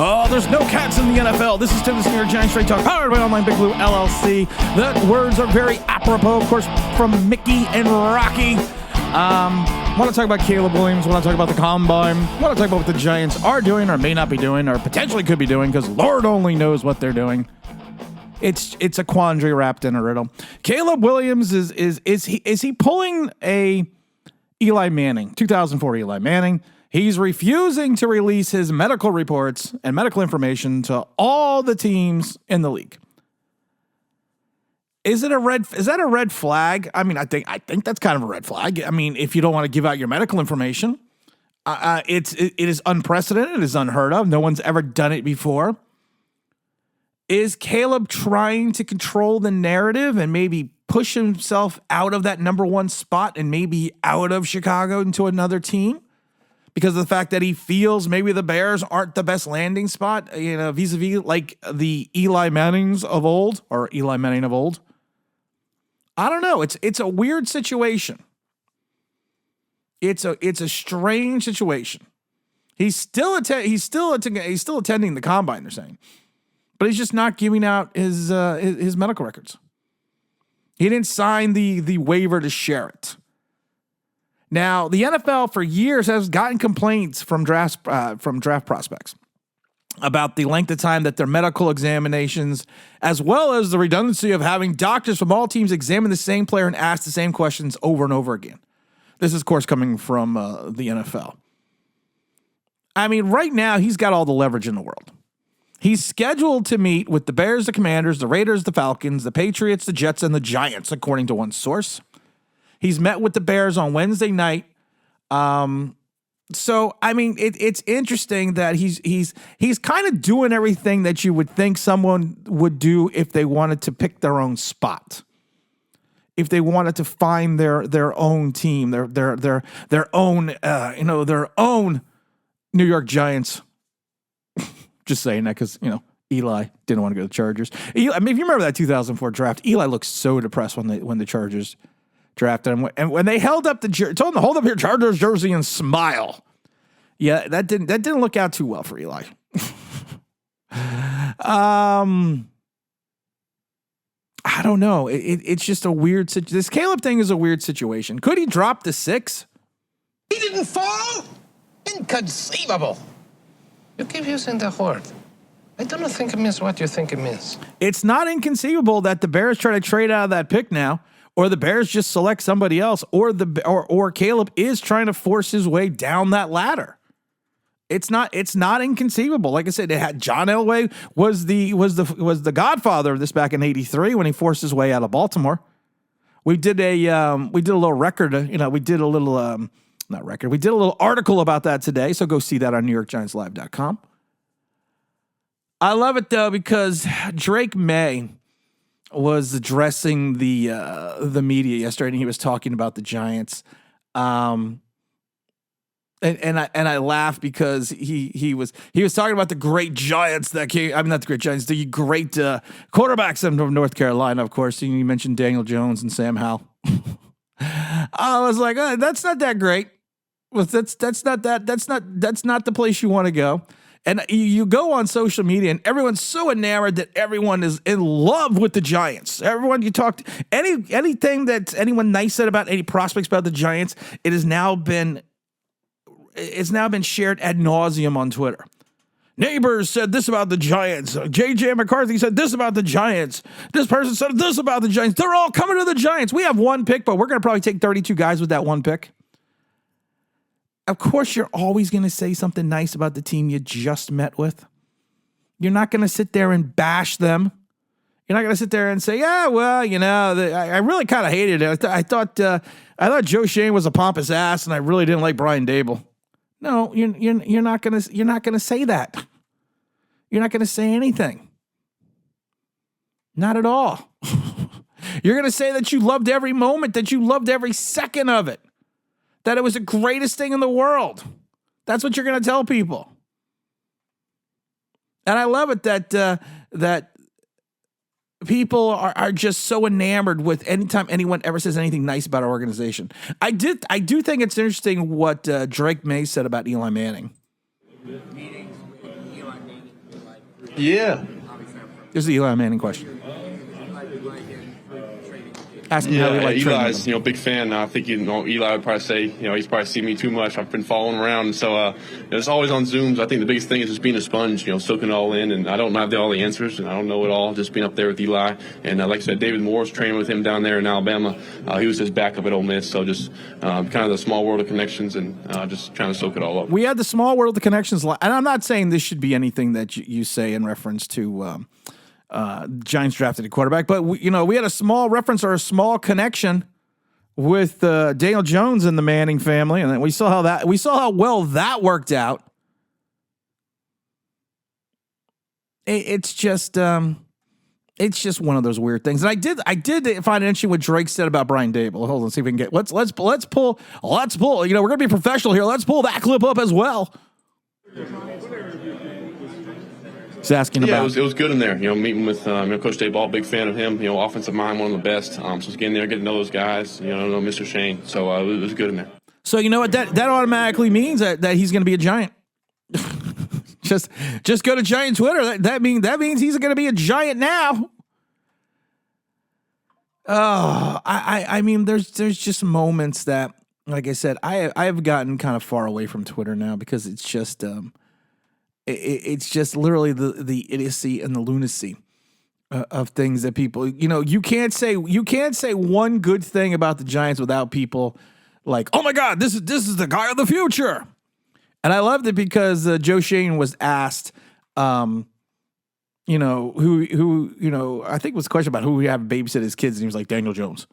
Oh, there's no cats in the NFL. This is Tim, the New York Giants Straight Talk, powered by Online Big Blue LLC. The words are very apropos, of course, from Mickey and Rocky. Want to talk about Caleb Williams, want to talk about the Combine, want to talk about what the Giants are doing or may not be doing or potentially could be doing because Lord only knows what they're doing. It's a quandary wrapped in a riddle. Caleb Williams, is he pulling a Eli Manning, 2004 Eli Manning? He's refusing to release his medical reports and medical information to all the teams in the league. Is that a red flag? I mean, I think that's kind of a red flag. I mean, if you don't want to give out your medical information, it is unprecedented. It is unheard of. No one's ever done it before. Is Caleb trying to control the narrative and maybe push himself out of that number one spot and maybe out of Chicago into another team? Because of the fact that he feels maybe the Bears aren't the best landing spot, vis-a-vis like the Eli Mannings of old or Eli Manning of old. I don't know. It's a weird situation. It's a strange situation. He's still attending the Combine, they're saying, but he's just not giving out his medical records. He didn't sign the waiver to share it. Now, the NFL for years has gotten complaints from draft prospects about the length of time that their medical examinations, as well as the redundancy of having doctors from all teams examine the same player and ask the same questions over and over again. This is, of course, coming from the NFL. I mean, right now, he's got all the leverage in the world. He's scheduled to meet with the Bears, the Commanders, the Raiders, the Falcons, the Patriots, the Jets, and the Giants, according to one source. He's met with the Bears on Wednesday night. So, I mean, it's interesting that he's kind of doing everything that you would think someone would do if they wanted to pick their own spot. If they wanted to find their own team, their own their own New York Giants. Just saying that because, Eli didn't want to go to the Chargers. If you remember that 2004 draft, Eli looked so depressed when the Chargers drafted him, and when they held up told him to hold up your Chargers jersey and smile. Yeah, that didn't look out too well for Eli. I don't know. It's just a weird situation. This Caleb thing is a weird situation. Could he drop the 6? He didn't fall. Inconceivable. You keep using the word. I don't think it means what you think it means. It's not inconceivable that the Bears try to trade out of that pick now. Or the Bears just select somebody else, or Caleb is trying to force his way down that ladder. It's not inconceivable. Like I said, it had John Elway was the godfather of this back in '83 when he forced his way out of Baltimore. We did a little record. We did a little We did a little article about that today. So go see that on NewYorkGiantsLive.com. I love it though because Drake May was addressing the media yesterday, and he was talking about the Giants. And I laughed because he was talking about the great Giants that came. I mean, not the great Giants, the great quarterbacks from North Carolina, of course. You mentioned Daniel Jones and Sam Howell. I was like, oh, that's not that great. Well, that's not the place you want to go. And you go on social media and everyone's so enamored that everyone is in love with the Giants. Everyone you talk to, anything that anyone nice said about any prospects about the Giants, it's now been shared ad nauseum on Twitter. Neighbors said this about the Giants. J.J. McCarthy said this about the Giants. This person said this about the Giants. They're all coming to the Giants. We have one pick, but we're going to probably take 32 guys with that one pick. Of course, you're always going to say something nice about the team you just met with. You're not going to sit there and bash them. You're not going to sit there and say, yeah, well, I really kind of hated it. I thought Joe Shane was a pompous ass, and I really didn't like Brian Dable. No, you're not going to say that. You're not going to say anything. Not at all. You're going to say that you loved every moment, that you loved every second of it. That it was the greatest thing in the world. That's what you're going to tell people. And I love it that people are just so enamored with anytime anyone ever says anything nice about our organization. I do think it's interesting what Drake May said about Eli Manning. Meetings with Eli Manning Yeah. Here's the Eli Manning question. Ask me how he liked training Eli's, with him. big fan. I think, Eli would probably say, he's probably seen me too much. I've been following around. So, it's always on Zooms. I think the biggest thing is just being a sponge, soaking it all in. And I don't have all the answers, and I don't know it all. Just being up there with Eli. And like I said, David Moore's training with him down there in Alabama. He was his backup at Ole Miss. So just kind of the small world of connections and just trying to soak it all up. We had the small world of connections. And I'm not saying this should be anything that you say in reference to Giants drafted a quarterback, but we had a small reference or a small connection with Daniel Jones and the Manning family, and then we saw how well that worked out. It's just one of those weird things. And I did find it interesting what Drake said about Brian Dable. Hold on, see if we can get let's pull. We're gonna be professional here. Let's pull that clip up as well. He's asking about. It was good in there. Meeting with Coach Dayball, big fan of him. Offensive mind, one of the best. So it's getting there, getting to know those guys. Know Mr. Shane. So it was good in there. So you know what that automatically means that he's going to be a Giant. just go to Giant Twitter. That means he's going to be a Giant now. Oh, I mean, there's just moments that, like I said, I've gotten kind of far away from Twitter now because it's just it's just literally the idiocy and the lunacy of things that people, you can't say one good thing about the Giants without people like, oh my God, this is the guy of the future. And I loved it because Joe Shane was asked, who, I think it was a question about who would have babysit his kids. And he was like, Daniel Jones.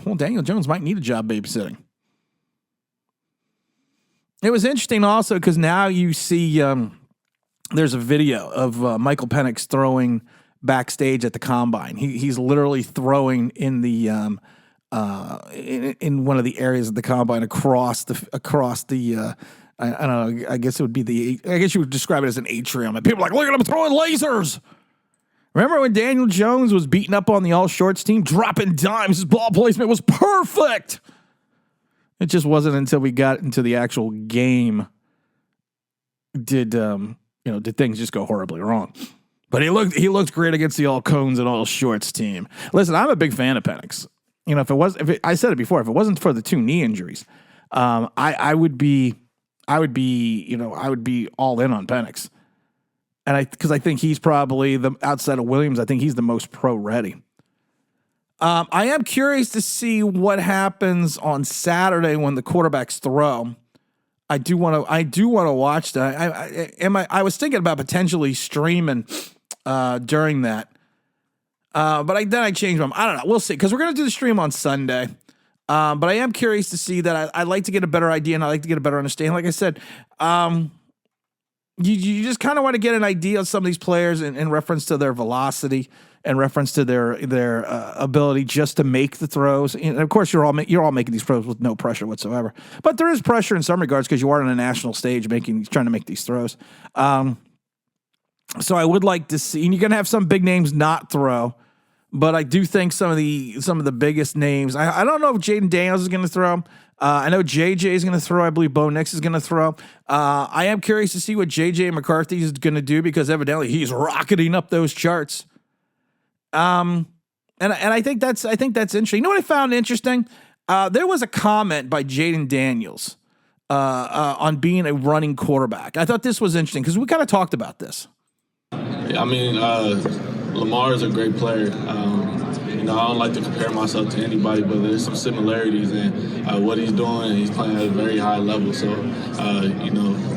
Well, Daniel Jones might need a job babysitting. It was interesting also because now you see there's a video of Michael Penix throwing backstage at the combine. He's literally throwing in the in one of the areas of the combine across the I don't know. I guess it would be I guess you would describe it as an atrium. And people are like, look at him throwing lasers. Remember when Daniel Jones was beating up on the all shorts team, dropping dimes? His ball placement was perfect. It just wasn't until we got into the actual game did things just go horribly wrong. But he looked great against the all cones and all shorts team. Listen, I'm a big fan of Penix. I said it before, if it wasn't for the 2 knee injuries, I would be all in on Penix. And because I think he's probably outside of Williams, I think he's the most pro ready. I am curious to see what happens on Saturday when the quarterbacks throw. I do want to watch that. I was thinking about potentially streaming during that, but then I changed my mind. I don't know. We'll see because we're gonna do the stream on Sunday. But I am curious to see that. I'd like to get a better idea and I like to get a better understanding. Like I said, you just kind of want to get an idea of some of these players in reference to their velocity. In reference to their ability just to make the throws, and of course you're all making these throws with no pressure whatsoever. But there is pressure in some regards because you are on a national stage trying to make these throws. So I would like to see, and you're going to have some big names not throw, but I do think some of the biggest names. I don't know if Jaden Daniels is going to throw. I know JJ is going to throw. I believe Bo Nix is going to throw. I am curious to see what JJ McCarthy is going to do because evidently he's rocketing up those charts. And I think that's interesting. You know what I found interesting? There was a comment by Jaden Daniels on being a running quarterback. I thought this was interesting because we kind of talked about this. I mean, Lamar is a great player. I don't like to compare myself to anybody, but there's some similarities in what he's doing. He's playing at a very high level. So,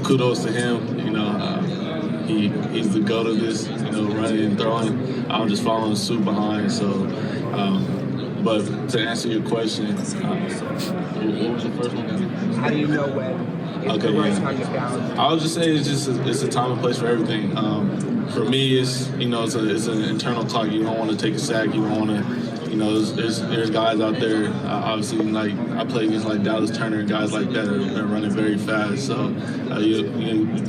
kudos to him. He's the GOAT of this, running and throwing. I'm just following suit behind. So, but to answer your question, what was the first one? How do you know when? Okay, yeah. I would just say it's a time and place for everything. For me, it's an internal clock. You don't want to take a sack. You don't want to, there's guys out there. Obviously, like I play against like Dallas Turner and guys like that that are running very fast. So you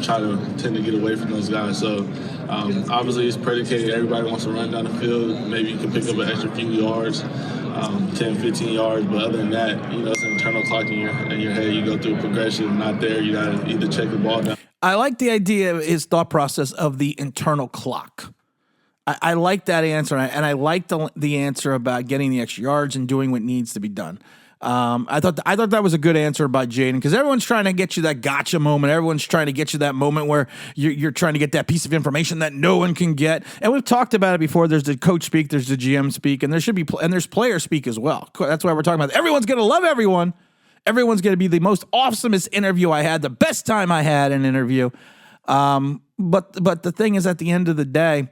try to tend to get away from those guys. So obviously, it's predicated. Everybody wants to run down the field. Maybe you can pick up an extra few yards. 10, 15 yards, but other than that, it's an internal clock in your head. You go through a progression, not there, you got to either check the ball down. I like the idea of his thought process of the internal clock. I like that answer, and I like the answer about getting the extra yards and doing what needs to be done. I thought that was a good answer by Jaden, because everyone's trying to get you that gotcha moment. Everyone's trying to get you that moment where you're trying to get that piece of information that no one can get. And we've talked about it before. There's the coach speak, there's the GM speak, and there's player speak as well. That's why we're talking about everyone's going to love everyone. Everyone's going to be the most awesomest interview I had, the best time I had in an interview. But the thing is, at the end of the day,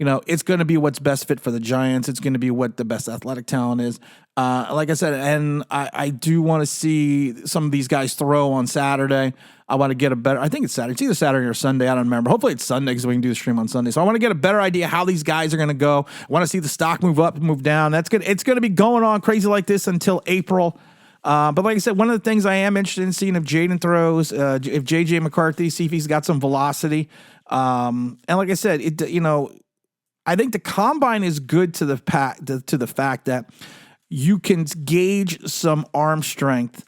it's going to be what's best fit for the Giants. It's going to be what the best athletic talent is. Like I said, and I do want to see some of these guys throw on Saturday. I want to get I think it's Saturday. It's either Saturday or Sunday. I don't remember. Hopefully it's Sunday because we can do the stream on Sunday. So I want to get a better idea how these guys are going to go. I want to see the stock move up, move down. It's going to be going on crazy like this until April. But like I said, one of the things I am interested in seeing if Jaden throws, if J.J. McCarthy, see if he's got some velocity. And like I said, I think the combine is good to the fact that you can gauge some arm strength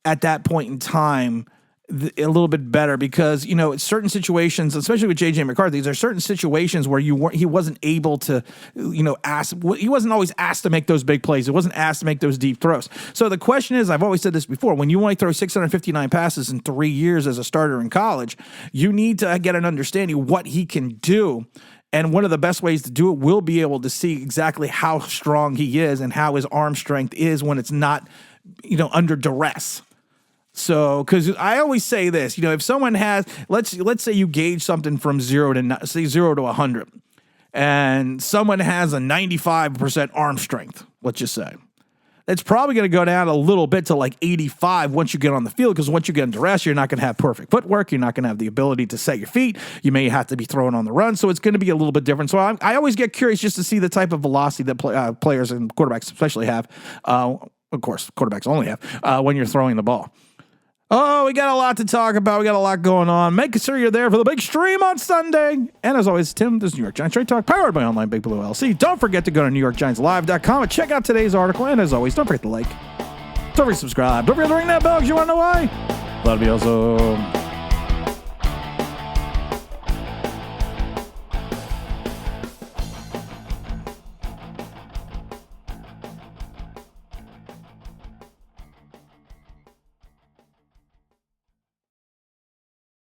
at that point in time a little bit better, because certain situations, especially with JJ McCarthy, there are certain situations where he wasn't able to he wasn't always asked to make those big plays. He wasn't asked to make those deep throws. So the question is, I've always said this before, when you only throw 659 passes in 3 years as a starter in college, you need to get an understanding what he can do. And one of the best ways to do it will be able to see exactly how strong he is and how his arm strength is when it's not, under duress. So, because I always say this, if someone has, let's say you gauge something from 0 to 100, and someone has a 95% arm strength, let's just say, it's probably going to go down a little bit to like 85 once you get on the field, because once you get into rest, you're not going to have perfect footwork. You're not going to have the ability to set your feet. You may have to be thrown on the run, so it's going to be a little bit different. So I always get curious just to see the type of velocity that players and quarterbacks especially have. Of course, quarterbacks only have when you're throwing the ball. Oh, we got a lot to talk about. We got a lot going on. Make sure you're there for the big stream on Sunday. And as always, Tim, this is New York Giants Straight Talk, powered by Online Big Blue LC. Don't forget to go to NewYorkGiantsLive.com and check out today's article. And as always, don't forget to like. Don't forget to subscribe. Don't forget to ring that bell because you want to know why. That'll be awesome.